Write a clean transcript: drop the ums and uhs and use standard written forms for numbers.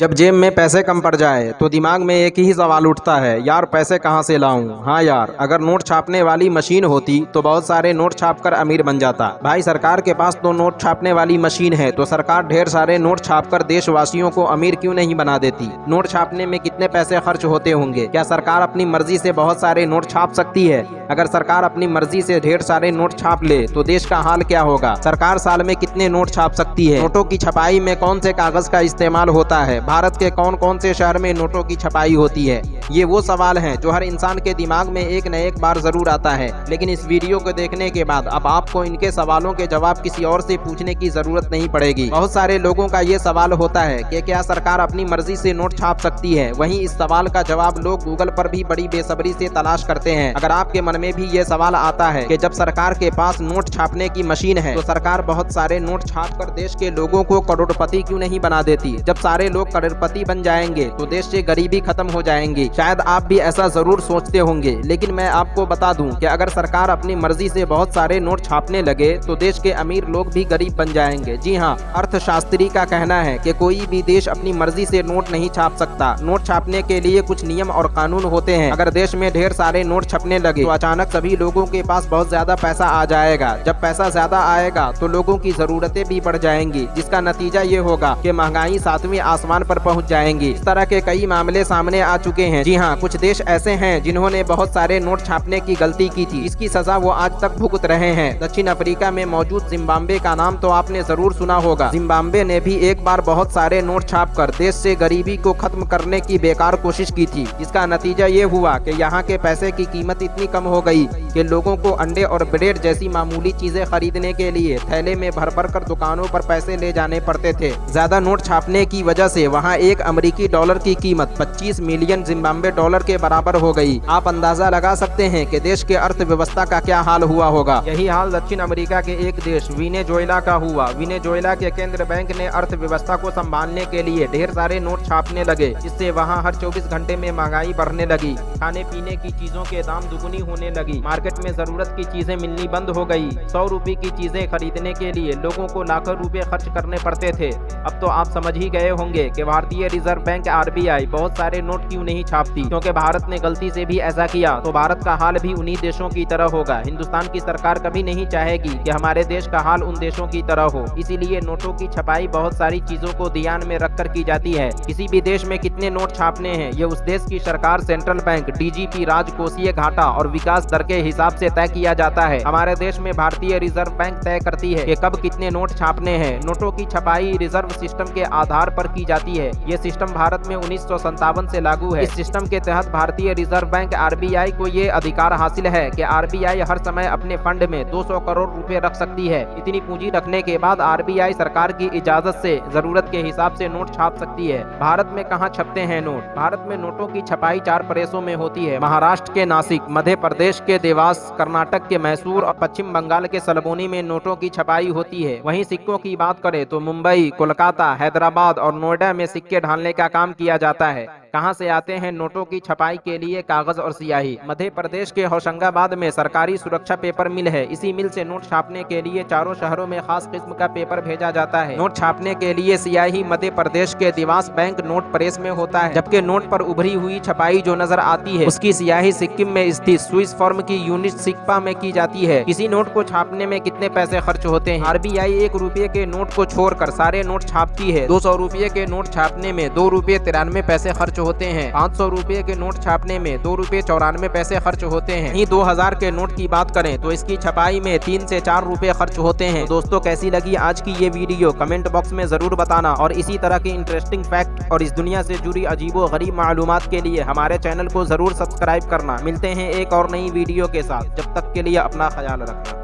जब जेब में पैसे कम पड़ जाए तो दिमाग में एक ही सवाल उठता है, यार पैसे कहाँ से लाऊं। हाँ यार, अगर नोट छापने वाली मशीन होती तो बहुत सारे नोट छापकर अमीर बन जाता। भाई सरकार के पास तो नोट छापने वाली मशीन है, तो सरकार ढेर सारे नोट छापकर देशवासियों को अमीर क्यों नहीं बना देती। नोट छापने में कितने पैसे खर्च होते होंगे। क्या सरकार अपनी मर्जी से बहुत सारे नोट छाप सकती है? अगर सरकार अपनी मर्जी से ढेर सारे नोट छाप ले तो देश का हाल क्या होगा। सरकार साल में कितने नोट छाप सकती है? नोटों की छपाई में कौन से कागज का इस्तेमाल होता है? भारत के कौन कौन से शहर में नोटों की छपाई होती है? ये वो सवाल हैं जो हर इंसान के दिमाग में एक न एक बार जरूर आता है। लेकिन इस वीडियो को देखने के बाद अब आपको इनके सवालों के जवाब किसी और से पूछने की जरूरत नहीं पड़ेगी। बहुत सारे लोगों का ये सवाल होता है कि क्या सरकार अपनी मर्जी से नोट छाप सकती है। वहीं इस सवाल का जवाब लोग गूगल पर भी बड़ी बेसब्री से तलाश करते हैं। अगर आपके मन में भी ये सवाल आता है कि जब सरकार के पास नोट छापने की मशीन है तो सरकार बहुत सारे नोट छापकर देश के लोगों को करोड़पति क्यों नहीं बना देती। जब सारे लोग करोड़पति बन जाएंगे तो देश से गरीबी खत्म हो जाएंगी। शायद आप भी ऐसा जरूर सोचते होंगे, लेकिन मैं आपको बता दूं कि अगर सरकार अपनी मर्जी से बहुत सारे नोट छापने लगे तो देश के अमीर लोग भी गरीब बन जाएंगे। जी हाँ, अर्थशास्त्री का कहना है कि कोई भी देश अपनी मर्जी से नोट नहीं छाप सकता। नोट छापने के लिए कुछ नियम और कानून होते हैं। अगर देश में ढेर सारे नोट छपने लगे तो अचानक सभी लोगों के पास बहुत ज्यादा पैसा आ जाएगा। जब पैसा ज्यादा आएगा तो लोगों की जरूरतें भी बढ़ जाएंगी, जिसका नतीजा ये होगा कि महंगाई 7वें आसमान पर पहुंच जाएंगी। इस तरह के कई मामले सामने आ चुके हैं। जी हाँ, कुछ देश ऐसे हैं जिन्होंने बहुत सारे नोट छापने की गलती की थी। इसकी सजा वो आज तक भुगत रहे हैं। दक्षिण अफ्रीका में मौजूद जिम्बाब्वे का नाम तो आपने जरूर सुना होगा। जिम्बाब्वे ने भी एक बार बहुत सारे नोट छापकर देश से गरीबी को खत्म करने की बेकार कोशिश की थी, जिसका नतीजा ये हुआ कि यहाँ के पैसे की कीमत इतनी कम हो गई कि लोगों को अंडे और ब्रेड जैसी मामूली चीजें खरीदने के लिए थैले में भर भर कर दुकानों पर पैसे ले जाने पड़ते थे। ज्यादा नोट छापने की वजह से वहाँ एक अमेरिकी डॉलर की कीमत 25 मिलियन जिम्बाब्वे डॉलर के बराबर हो गई। आप अंदाजा लगा सकते हैं कि देश के अर्थव्यवस्था का क्या हाल हुआ होगा। यही हाल दक्षिण अमेरिका के एक देश वेनेजुएला का हुआ। वेनेजुएला के केंद्र बैंक ने अर्थव्यवस्था को संभालने के लिए ढेर सारे नोट छापने लगे, जिससे वहाँ हर 24 घंटे में महंगाई बढ़ने लगी। खाने पीने की चीजों के दाम दुगुनी होने लगी। मार्केट में जरूरत की चीजें मिलनी बंद हो गई। 100 रुपए की चीजें खरीदने के लिए लोगों को लाखों रुपए खर्च करने पड़ते थे। अब तो आप समझ ही गए होंगे कि भारतीय रिजर्व बैंक RBI बहुत सारे नोट क्यों नहीं छापती, क्योंकि भारत ने गलती से भी ऐसा किया तो भारत का हाल भी उन्हीं देशों की तरह होगा। हिंदुस्तान की सरकार कभी नहीं चाहेगी कि हमारे देश का हाल उन देशों की तरह हो। इसीलिए नोटों की छपाई बहुत सारी चीजों को ध्यान में रखकर की जाती है। किसी भी देश में कितने नोट छापने हैं ये उस देश की सरकार, सेंट्रल बैंक, DGP, राजकोषीय घाटा और विकास दर के हिसाब से तय किया जाता है। हमारे देश में भारतीय रिजर्व बैंक तय करती है कि कब कितने नोट छापने हैं। नोटों की छपाई रिजर्व सिस्टम के आधार पर की जाती है। ये सिस्टम भारत में 1957 से लागू है। इस सिस्टम के तहत भारतीय रिजर्व बैंक RBI को ये अधिकार हासिल है कि RBI हर समय अपने फंड में 200 करोड़ रुपए रख सकती है। इतनी पूंजी रखने के बाद RBI सरकार की इजाजत से जरूरत के हिसाब से नोट छाप सकती है। भारत में कहाँ छपते हैं नोट? भारत में नोटों की छपाई 4 प्रदेशों में होती है। महाराष्ट्र के नासिक, मध्य प्रदेश के देवास, कर्नाटक के मैसूर और पश्चिम बंगाल के सलबोनी में नोटों की छपाई होती है। वहीं सिक्कों की बात करें तो मुंबई, कोलकाता, हैदराबाद और नोएडा में सिक्के ढालने का काम किया जाता है। कहां से आते हैं नोटों की छपाई के लिए कागज और स्याही? मध्य प्रदेश के होशंगाबाद में सरकारी सुरक्षा पेपर मिल है। इसी मिल से नोट छापने के लिए चारों शहरों में खास किस्म का पेपर भेजा जाता है। नोट छापने के लिए स्याही मध्य प्रदेश के देवास बैंक नोट प्रेस में होता है, जबकि नोट पर उभरी हुई छपाई जो नजर आती है उसकी स्याही सिक्किम में स्थित स्विस फर्म की यूनिट सिक्पा में की जाती है। किसी नोट को छापने में कितने पैसे खर्च होते हैं? RBI 1 रुपये के नोट को छोड़कर सारे नोट छापती है। 200 रुपये के नोट छापने में 2 रुपये 93 पैसे खर्च होते हैं। 500 रुपये के नोट छापने में 2 रुपये 94 पैसे खर्च होते हैं। ही 2000 के नोट की बात करें तो इसकी छपाई में 3 से 4 रुपये खर्च होते हैं। तो दोस्तों, कैसी लगी आज की ये वीडियो कमेंट बॉक्स में जरूर बताना। और इसी तरह के इंटरेस्टिंग फैक्ट और इस दुनिया से जुड़ी अजीबो गरीब मालूमात के लिए हमारे चैनल को जरूर सब्सक्राइब करना। मिलते हैं एक और नई वीडियो के साथ, जब तक के लिए अपना ख्याल रखना।